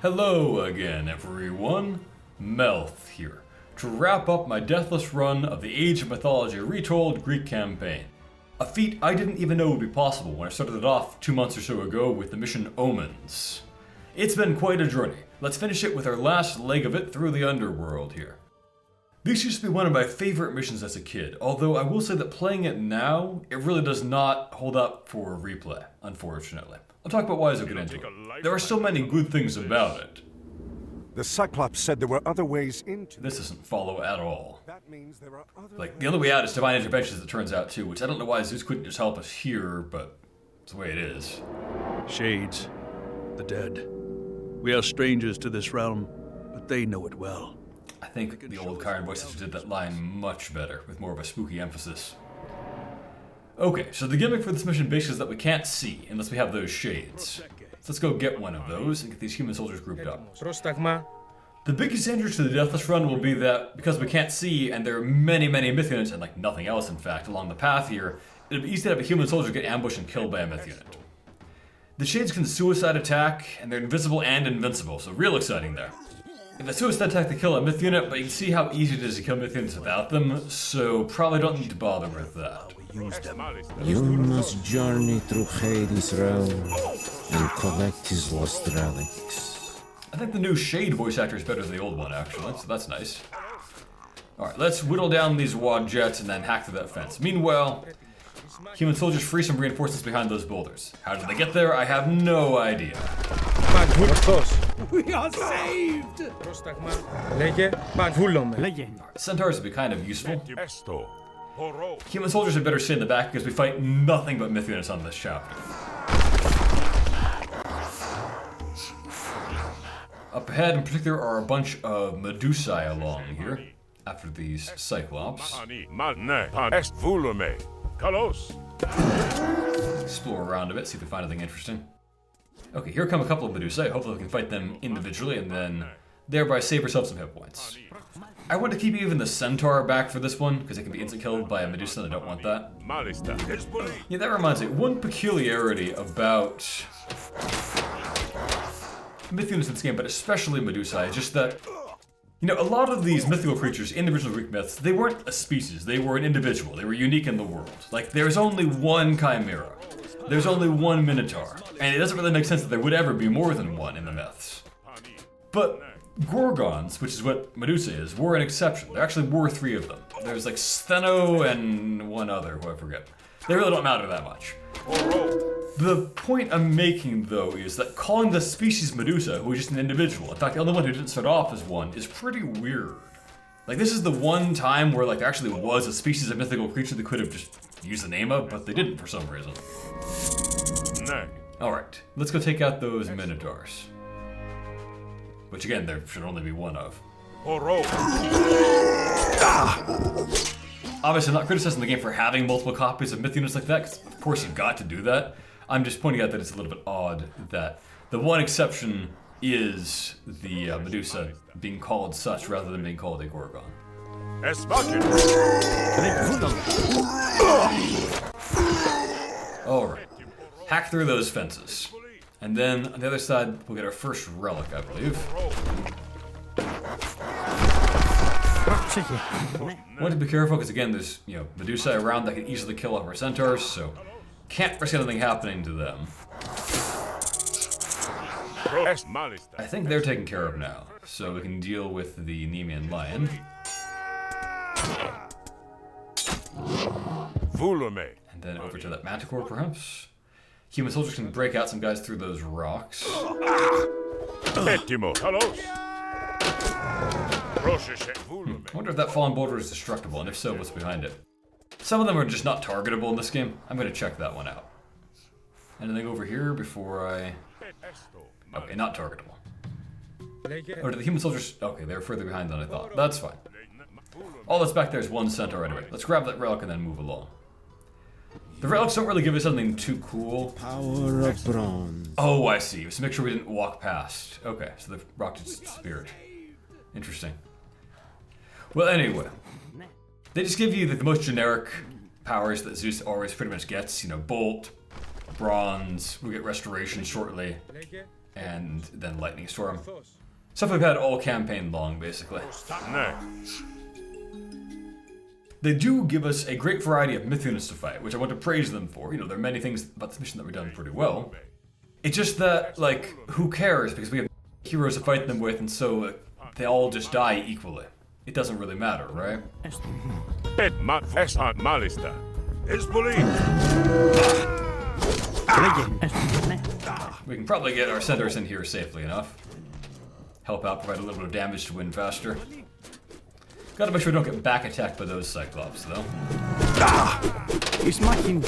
Hello again, everyone. Melth here, to wrap up my Deathless run of the Age of Mythology Retold Greek campaign. A feat I didn't even know would be possible when I started it off 2 months or so ago with the mission Omens. It's been quite a journey. Let's finish it with our last leg of it through the underworld here. This used to be one of my favorite missions as a kid, although I will say that playing it now, it really does not hold up for replay, unfortunately. I'll talk about why as I get into it. There are so many good things about it. The Cyclops said there were other ways into... This doesn't follow at all. That means there are other Like, the only way out is divine intervention, as it turns out too, which I don't know why Zeus couldn't just help us here, but it's the way it is. Shades, the dead. We are strangers to this realm, but they know it well. I think the old Chiron voices did that line much better, with more of a spooky emphasis. Okay, so the gimmick for this mission basically is that we can't see unless we have those shades. So let's go get one of those and get these human soldiers grouped up. The biggest danger to the Deathless run will be that because we can't see and there are many myth units, and like nothing else in fact, along the path here, it'll be easy to have a human soldier get ambushed and killed by a myth unit. The shades can suicide attack, and they're invisible and invincible, so real exciting there. If a suicide attack to kill a myth unit, but you can see how easy it is to kill myth units without them, so probably don't need to bother with that. You must journey through Hades' realm and collect his lost relics. I think the new Shade voice actor is better than the old one, actually, so that's nice. Alright, let's whittle down these wad jets and then hack through that fence. Meanwhile, human soldiers free some reinforcements behind those boulders. How did they get there? I have no idea. We are saved! Centaurs would be kind of useful. Human soldiers had better stay in the back because we fight nothing but myth units on this chapter. Up ahead in particular are a bunch of Medusae along here, after these Cyclops. Explore around a bit, see if we find anything interesting. Okay, here come a couple of Medusae. Hopefully we can fight them individually and then thereby save ourselves some hit points. I want to keep even the Centaur back for this one, because it can be instant killed by a Medusa and I don't want that. Yeah, that reminds me, one peculiarity about myth units in this game, but especially Medusae, is just that, you know, a lot of these mythical creatures in the original Greek myths, they weren't a species, they were an individual, they were unique in the world. Like, there's only one Chimera, there's only one Minotaur, and it doesn't really make sense that there would ever be more than one in the myths. But Gorgons, which is what Medusa is, were an exception. There actually were 3 of them. There's like Stheno and one other, who I forget. They really don't matter that much. The point I'm making, though, is that calling the species Medusa, who is just an individual, in fact the only one who didn't start off as one, is pretty weird. Like, this is the one time where like there actually was a species of mythical creature they could have just used the name of, but they didn't for some reason. Alright, let's go take out those Minotaurs. Which again, there should only be one of. Obviously, I'm not criticizing the game for having multiple copies of myth units like that, because of course you've got to do that. I'm just pointing out that it's a little bit odd that the one exception is the Medusa being called such rather than being called a Gorgon. Alright, hack through those fences. And then on the other side, we'll get our first relic, I believe. Want to be careful because again, there's Medusae around that can easily kill off our centaurs, so can't risk anything happening to them. I think they're taken care of now, so we can deal with the Nemean lion. And then over to that manticore, perhaps. Human soldiers can break out some guys through those rocks. I wonder if that fallen boulder is destructible, and if so, what's behind it? Some of them are just not targetable in this game. I'm going to check that one out. Anything over here before I... Okay, not targetable. Oh, do the human soldiers... Okay, they're further behind than I thought. That's fine. All that's back there is one centaur anyway. Let's grab that relic and then move along. The relics don't really give us something too cool. Power of bronze. Oh, I see. So make sure we didn't walk past. Okay, so the rock just disappeared. Interesting. Well, anyway. They just give you the most generic powers that Zeus always pretty much gets. You know, bolt, bronze, we'll get restoration shortly. and then lightning storm. Stuff we've had all campaign long, basically. They do give us a great variety of myth units to fight, which I want to praise them for. You know, there are many things about this mission that we've done pretty well. It's just that, like, who cares? Because we have heroes to fight them with, and so they all just die equally. It doesn't really matter, right? We can probably get our centaurs in here safely enough. Help out, provide a little bit of damage to win faster. Gotta make sure we don't get back attacked by those Cyclops, though. He's smacking.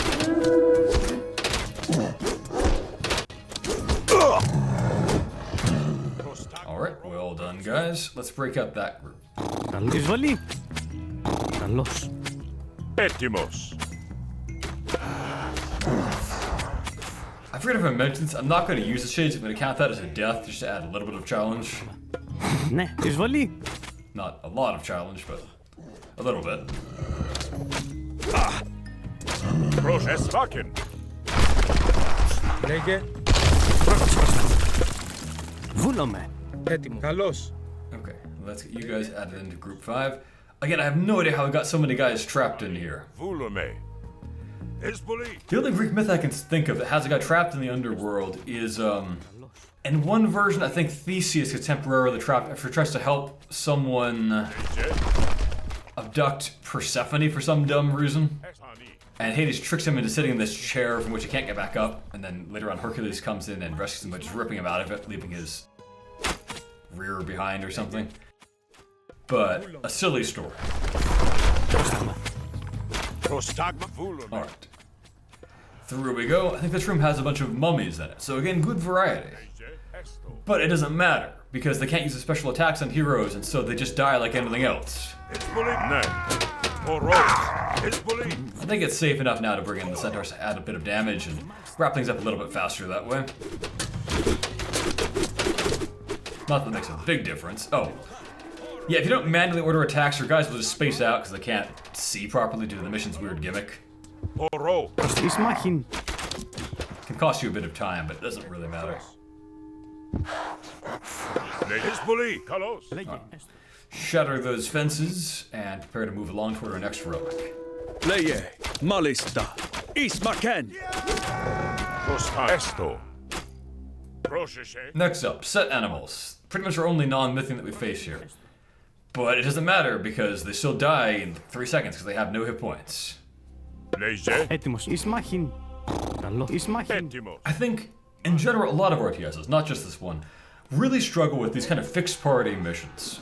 Alright, well done, guys. Let's break out that group. Εισβολή. Καλώς. Έτοιμος. I forget if I mentioned this, I'm not going to use the shades, I'm going to count that as a death just to add a little bit of challenge. Ναι, εισβολή. Not a lot of challenge, but a little bit. Esvaken. Λέγε. Βούλομαι. Έτοιμο. Καλώς. Okay, let's get you guys added into group 5. Again, I have no idea how we got so many guys trapped in here. Βούλομαι. The only Greek myth I can think of that has a guy trapped in the underworld is, in one version, I think Theseus gets temporarily trapped after he tries to help someone abduct Persephone for some dumb reason. And Hades tricks him into sitting in this chair from which he can't get back up, and then later on Hercules comes in and rescues him by just ripping him out of it, leaving his rear behind or something. But a silly story. Alright. Through we go. I think this room has a bunch of mummies in it, so again, good variety. But it doesn't matter, because they can't use the special attacks on heroes, and so they just die like anything else. I think it's safe enough now to bring in the centaurs to add a bit of damage and wrap things up a little bit faster that way. Not that it makes a big difference. Oh. Yeah, if you don't manually order attacks, your guys will just space out because they can't see properly due to the mission's weird gimmick. He's smacking. Can cost you a bit of time, but it doesn't really matter. Shatter those fences and prepare to move along toward our next relic. Leye, Malista, Ismaken. Next up, set animals. Pretty much our only non-mything that we face here. But it doesn't matter because they still die in 3 seconds because they have no hit points. Έτοιμος. He's smacking. Καλώς. He's smacking. I think, in general, a lot of RTSs, not just this one, really struggle with these kind of fixed party missions.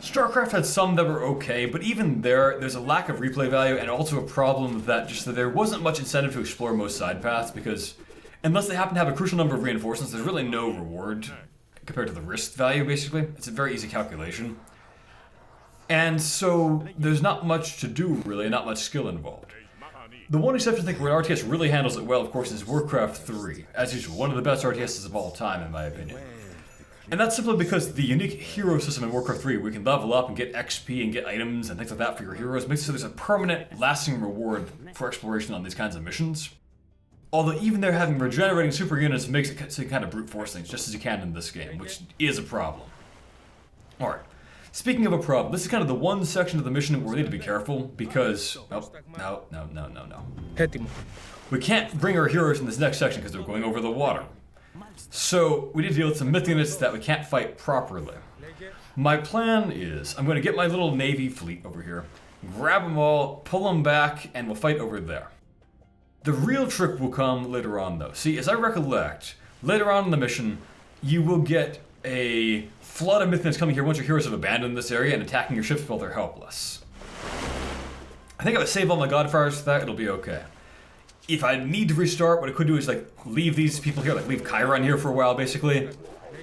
StarCraft had some that were okay, but even there's a lack of replay value and also a problem that just that there wasn't much incentive to explore most side paths because unless they happen to have a crucial number of reinforcements, there's really no reward compared to the risk value, basically. It's a very easy calculation. And so there's not much to do, really, not much skill involved. The one exception I think where RTS really handles it well, of course, is Warcraft 3. As usual, one of the best RTSs of all time, in my opinion. And that's simply because the unique hero system in Warcraft 3, where you can level up and get XP and get items and things like that for your heroes, makes it so there's a permanent, lasting reward for exploration on these kinds of missions. Although even there having regenerating super units makes it so you kind of brute force things just as you can in this game, which is a problem. Alright. Speaking of a problem, this is kind of the one section of the mission where we need to be careful because... Oh, no. Έτοιμο. We can't bring our heroes in this next section because they're going over the water. So we need to deal with some myth units that we can't fight properly. My plan is I'm going to get my little navy fleet over here, grab them all, pull them back, and we'll fight over there. The real trick will come later on though. See, as I recollect, later on in the mission, you will get a flood of myth units coming here once your heroes have abandoned this area and attacking your ships while they're helpless. I think if I save all my Godfathers for that, it'll be okay. If I need to restart, what I could do is like leave these people here, like leave Chiron here for a while basically,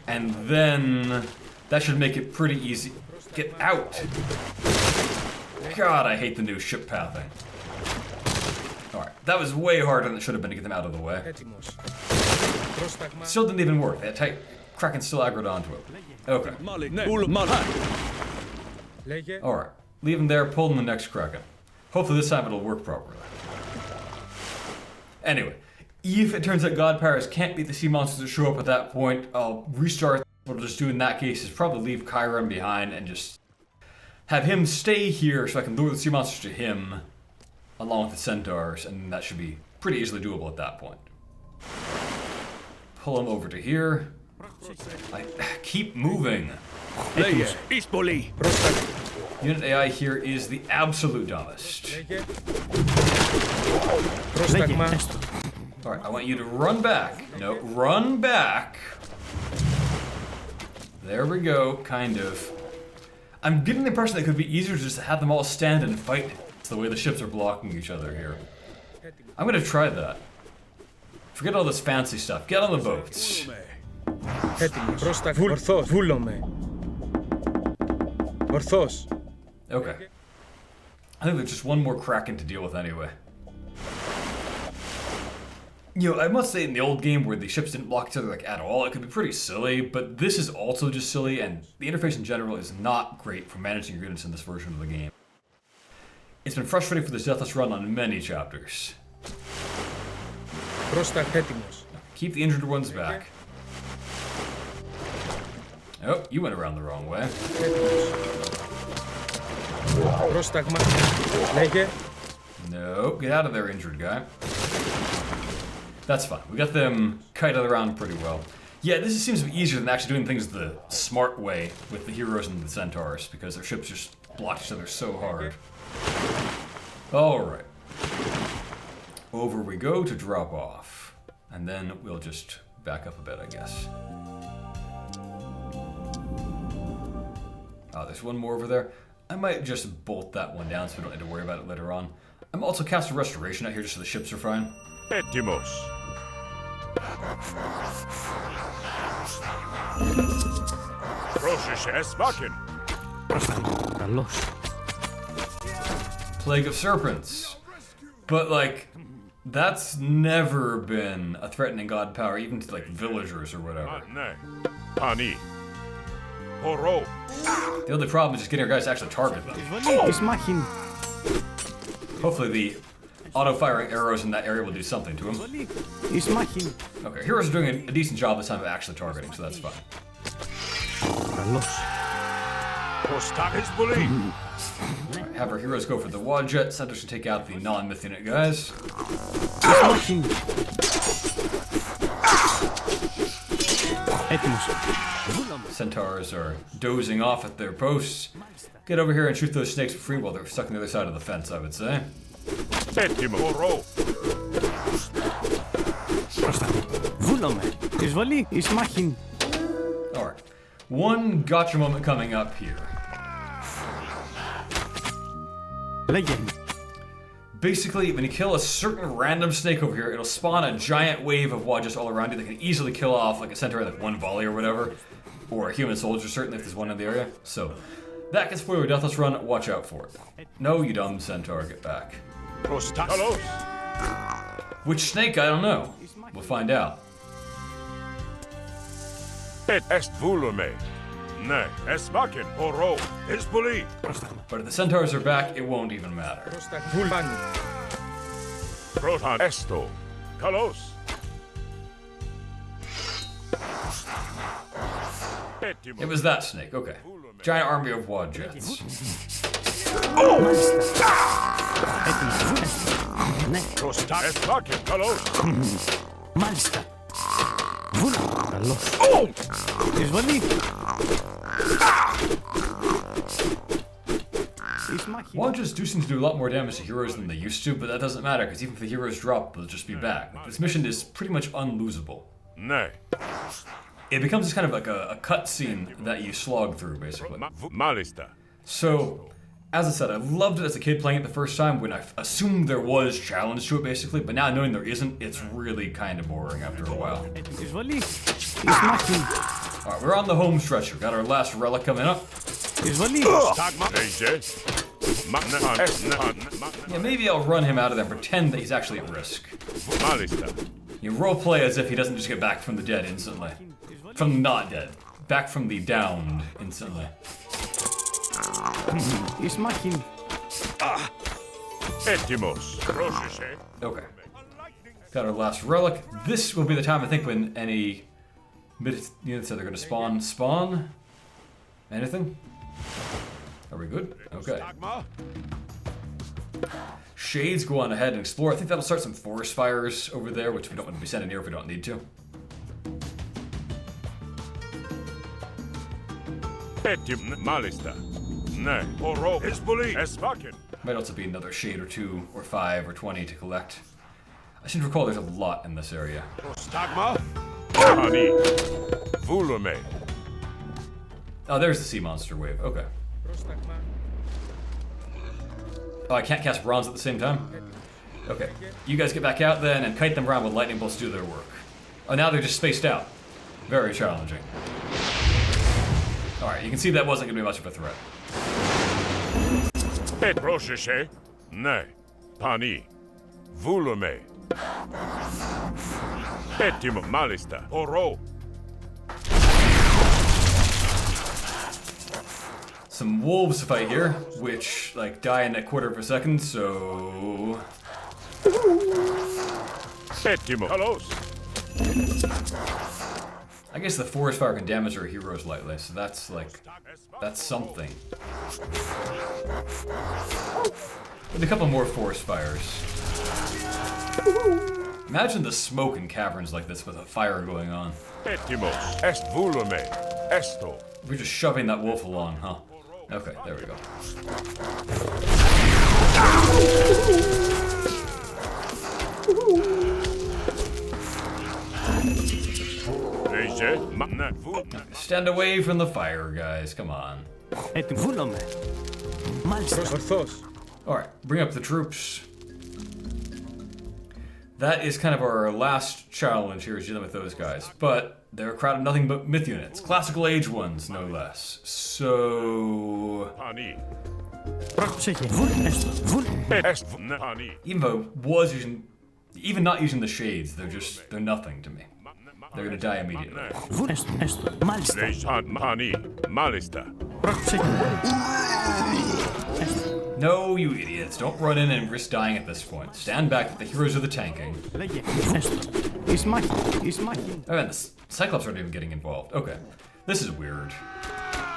and then that should make it pretty easy. Get out! God, I hate the new ship pathing. Alright, that was way harder than it should have been to get them out of the way. Έτοιμος. Still didn't even work. That tight Kraken still aggroed onto it. Okay. Λέγε. Alright. Leave them there, pull them the next Kraken. Hopefully this time it'll work properly. Anyway, If it turns out God powers can't beat the sea monsters that show up at that point, I'll restart. What I'll just do in that case is probably leave Chiron behind and just have him stay here so I can lure the sea monsters to him along with the centaurs, and that should be pretty easily doable at that point. Pull him over to here. I keep moving. Λέγε, εις πολύ. Unit AI here is the absolute dumbest. Λέγε. Πρόσταγμα. Alright, I want you to run back. No, run back. There we go, kind of. I'm getting the impression that it could be easier to just have them all stand and fight. It's the way the ships are blocking each other here. I'm gonna try that. Forget all this fancy stuff. Get on the boats. Έτοιμοι. Πρόσταγμα. Ορθός. Βούλομαι. Ορθός. Okay. I think there's just one more Kraken to deal with anyway. You know, I must say in the old game where the ships didn't block each other like at all, it could be pretty silly, but this is also just silly, and the interface in general is not great for managing your units in this version of the game. It's been frustrating for this Deathless run on many chapters. Πρόσταγμα. Έτοιμος. Keep the injured ones back. Oh, you went around the wrong way. Πρόσταγμα. Λέγε. No, get out of there, injured guy. That's fine. We got them kited around pretty well. Yeah, this seems to be easier than actually doing things the smart way with the heroes and the centaurs, because their ships just block each other so hard. Alright. Over we go to drop off. And then we'll just back up a bit, I guess. Oh, there's one more over there. I might just bolt that one down so we don't need to worry about it later on. I'm also casting Restoration out here just so the ships are fine. Έτοιμος. Πρόσεχε, εσβάκεν. Καλώς. Plague of Serpents. But, like, that's never been a threatening god power, even to, like, villagers or whatever. Ναι. Πανί. Ορό. The only problem is just getting our guys to actually target them. Εις μάχην. Hopefully the auto-firing arrows in that area will do something to them. Εις μάχην. Okay, heroes are doing a decent job this time of actually targeting, so that's fine. Καλώς. Προστάγες πολύ. Alright, have our heroes go for the wad jet. Centaurs should take out the non-myth unit guys. Εις μάχην. Έτοιμος. Centaurs are dozing off at their posts. Get over here and shoot those snakes for free while they're stuck on the other side of the fence, I would say. Έτοιμο. Ορό. Βούλομαι. Εισβολή. Εις μάχην. Alright. One gotcha moment coming up here. Λέγε. Basically, when you kill a certain random snake over here, it'll spawn a giant wave of wadjas all around you that can easily kill off like a centaur like one volley or whatever. Or a human soldier, certainly if there's one in the area. So, that can spoil your Deathless run, watch out for it. No, you dumb centaur, get back. Προστάγες. Which snake? I don't know. We'll find out. Est βούλομαι. Ναι. Εσβάκεν. Ορό. Εις πολύ. But if the centaurs are back, it won't even matter. Πρόσταγμα. Βούλμαν. Πρώτα. Έστω. Καλώς. Έτοιμο. It was that snake, okay. Giant army of wad jets. Ναι. Προστάγες. Εσβάκεν. Καλώς. Μάλιστα. Βούλομαι. Καλώς. Εισβολή. Εις μάχην. Wadjas do seem to do a lot more damage to heroes than they used to, but that doesn't matter, because even if the heroes drop, they'll just be back. This mission is pretty much unlosable. Ναι. It becomes just kind of like a cutscene that you slog through, basically. Μάλιστα. So, as I said, I loved it as a kid playing it the first time when I assumed there was challenge to it, basically, but now knowing there isn't, it's really kind of boring after a while. Εισβολή. Εις μάχην. Alright, we're on the home stretch. We've got our last relic coming up. Εισβολή. Στάγμα. Λέγε. Yeah, maybe I'll run him out of there and pretend that he's actually at risk. Μάλιστα. You roleplay as if he doesn't just get back from the dead instantly. From the not dead. Back from the downed instantly. Εις μάχην. Έτοιμος. Πρόσεχε. Okay. Got our last relic. This will be the time, I think, when any myth units that are going to spawn. Spawn? Anything? Are we good? Okay. Dagmar? Shades, go on ahead and explore. I think that'll start some forest fires over there, which we don't want to be sending near if we don't need to. Petim malista. Ne. Oro. Hizbuli. Esvakin. Might also be another shade or 2 or 5 or 20 to collect. I seem to recall there's a lot in this area. Dagmar? Hani. Vulume. Oh, there's the sea monster wave. Okay. Πρόσταγμα. Oh, I can't cast bronze at the same time? Okay. You guys get back out then and kite them around with lightning bolts to do their work. Oh, now they're just spaced out. Very challenging. Alright, you can see that wasn't going to be much of a threat. Pet Rosheshe. Ne. Pani. Vulume. Petim malista. Oro. Some wolves to fight here, which, like, die in a quarter of a second, so... Petimo. Kalos. I guess the forest fire can damage our heroes lightly, so that's, like, that's something. And a couple more forest fires. Imagine the smoke in caverns like this with a fire going on. Petimos. Est vulume. Esto. We're just shoving that wolf along, huh? Okay, there we go. Reje. Ne. Vu. Stand away from the fire, guys. Come on. Έτοιμο. Βούλομαι. Μάλιστα. Ορθώς. Alright, bring up the troops. That is kind of our last challenge here, is dealing with those guys. But they're a crowd of nothing but myth units. Classical age ones, no less. So... Pani. Πρόσεχε. Έστω. Est. Ne. Pani. even though I was using... Even not using the shades, they're nothing to me. They're gonna die immediately. Έστω. Μάλιστα. Reje. Pani. Malista. Πρόσεχε. No, you idiots. Don't run in and risk dying at this point. Stand back, the heroes are the tanking. Λέγε. Έστω. Εις μάχη. Εις μάχη. Oh, and the Cyclops aren't even getting involved. Okay. This is weird.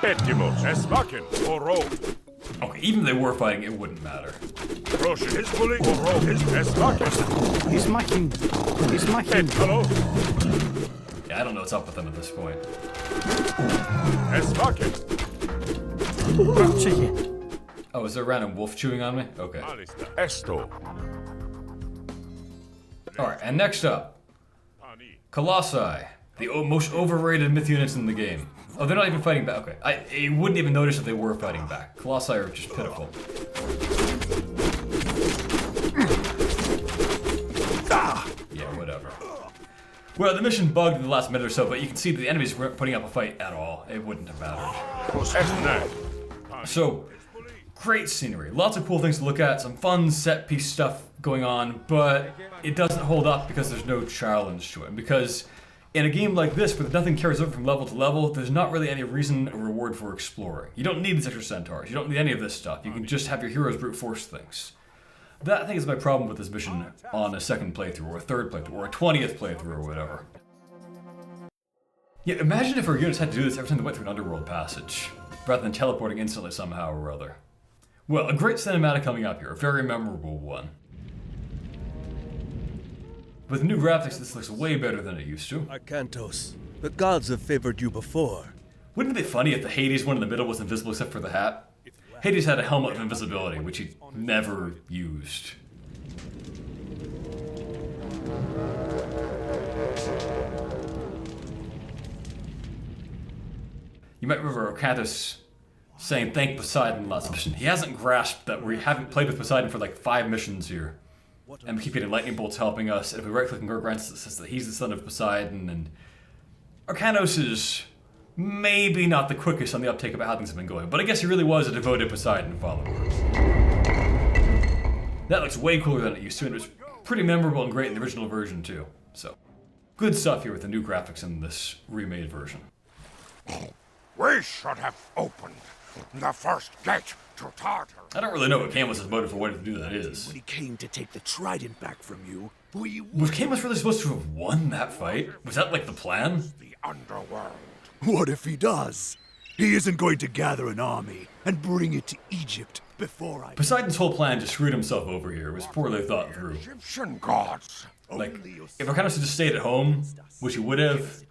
Petimos. Esvakin. Oro. Okay, even if they were fighting, it wouldn't matter. Roshe. Hizbuli. Oro. Esvakin. Εις μάχη. Εις μάχη. Kalos. Yeah, I don't know what's up with them at this point. Esvakin. Πρόσεχε. Oh, is there a random wolf chewing on me? Okay. Malista. Esto. Alright, and next up, Pani. Colossi. The most overrated myth units in the game. Oh, they're not even fighting back. Okay, I wouldn't even notice if they were fighting back. Colossi are just pitiful. Yeah, whatever. Well, the mission bugged in the last minute or so, but you can see that the enemies weren't putting up a fight at all. It wouldn't have mattered. Esne. So, great scenery, lots of cool things to look at, some fun set piece stuff going on, but it doesn't hold up because there's no challenge to it. And because in a game like this, where nothing carries over from level to level, there's not really any reason or reward for exploring. You don't need these extra centaurs, you don't need any of this stuff. You can just have your heroes brute force things. That, I think, is my problem with this mission on a second playthrough, or a third playthrough, or a 20th playthrough, or whatever. Yeah, imagine if our units had to do this every time they went through an underworld passage, rather than teleporting instantly somehow or other. Well, a great cinematic coming up here, a very memorable one. With new graphics, this looks way better than it used to. Arkantos, the gods have favored you before. Wouldn't it be funny if the Hades one in the middle was invisible except for the hat? Hades had a helmet of invisibility, which he never used. You might remember Arkantos saying thank Poseidon last mission. He hasn't grasped that we haven't played with Poseidon for like 5 missions here. And we keep getting lightning bolts helping us, and if we right click and go grants it says that he's the son of Poseidon, and Arkantos is maybe not the quickest on the uptake about how things have been going, but I guess he really was a devoted Poseidon follower. That looks way cooler than it used to, and it was pretty memorable and great in the original version too. So, good stuff here with the new graphics in this remade version. We should have opened The first gate to Tartar. I don't really know what Camus' motive for wanting to do that is. When he came to take the trident back from you, Was Camus really supposed to have won that fight? Was that like the plan? The underworld. What if he does? He isn't going to gather an army and bring it to Egypt before I... Poseidon's whole plan just screwed himself over here. It was poorly thought through. Egyptian gods. Like, if Arkantos had just stayed at home, which he would have...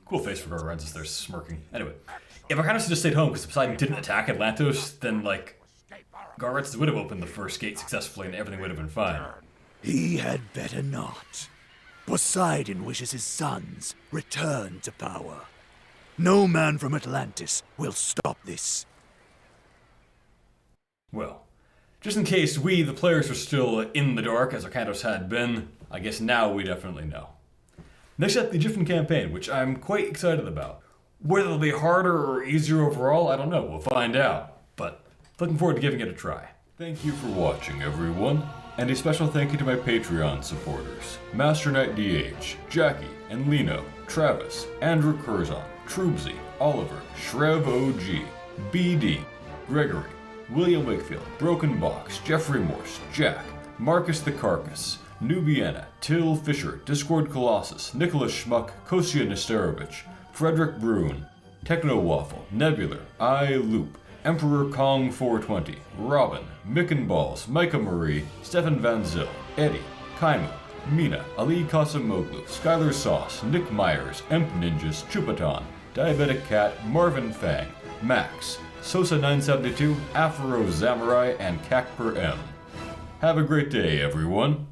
Cool face for Gargantus there, smirking. Anyway, if Arkantos had just stayed home because Poseidon didn't attack Atlantis, then, like, Gargantus would have opened the first gate successfully and everything would have been fine. He had better not. Poseidon wishes his sons return to power. No man from Atlantis will stop this. Well, just in case we, the players, were still in the dark, as Arkantos had been, I guess now we definitely know. Next up, the Egyptian campaign, which I'm quite excited about. Whether it'll be harder or easier overall, I don't know. We'll find out. But looking forward to giving it a try. Thank you for watching, everyone. And a special thank you to my Patreon supporters. Master Knight DH, Jackie and Lino, Travis, Andrew Curzon, Troobsy, Oliver, Shrev OG, BD, Gregory, William Wakefield, Broken Box, Jeffrey Morse, Jack, Marcus the Carcass, Nubiana, Till Fisher, Discord Colossus, Nicholas Schmuck, Kosia Nesterovich, Frederick Bruin, Techno Waffle, Nebular, I Loop, Emperor Kong 420, Robin, Micken Balls, Micah Marie, Stefan Van Zyl, Eddie, Kaimo, Mina, Ali Kasamoglu, Skylar Sauce, Nick Myers, Emp Ninjas, Chupaton, Diabetic Cat, Marvin Fang, Max, Sosa972, Afro Samurai, and Cacper M. Have a great day, everyone.